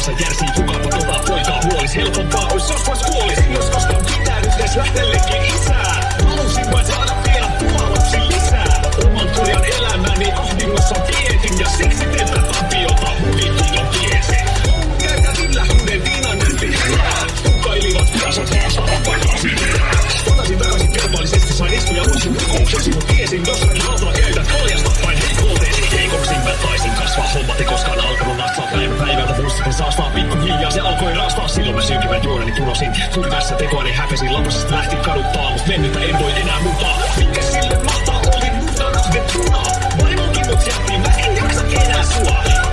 kanssa järsii, kukapa tota poikaa huolis. Helpompaa ois jos vois kuolis, jos koskaan pitää nyt edes lähtellekin isää. Halusin vain saada vielä puolapsi lisää. Oman korjan elämäni ahdingossa vietin ja siksi tätä tapiota huvikin on tiesin. Käytävillä huuden viinan näytin herää. Tukailivat kasat haastavat paikasi herää. Patasin takaisin verbaalisesti, sain iskuja uusin kokouksesi, mut tiesin jossakin autolla käytät koljasta vain heikouteesi. Heikoksin mä taisin kasvaa, hommat ei koskaan alkanut nastaa päivältä muistakin saastaa pikkuhiljaa. Se alkoi raastaa, silloin mä synkivän juureni tunosin. Turvässä tekoani häpesin, lapasesta lähti kaduttaa, mut mennyttä en voi enää muuttaa. Mikä sille mahtaa, olin musta kahdet punaa. Vaimonkin mut jätti, mä en jaksa enää sua.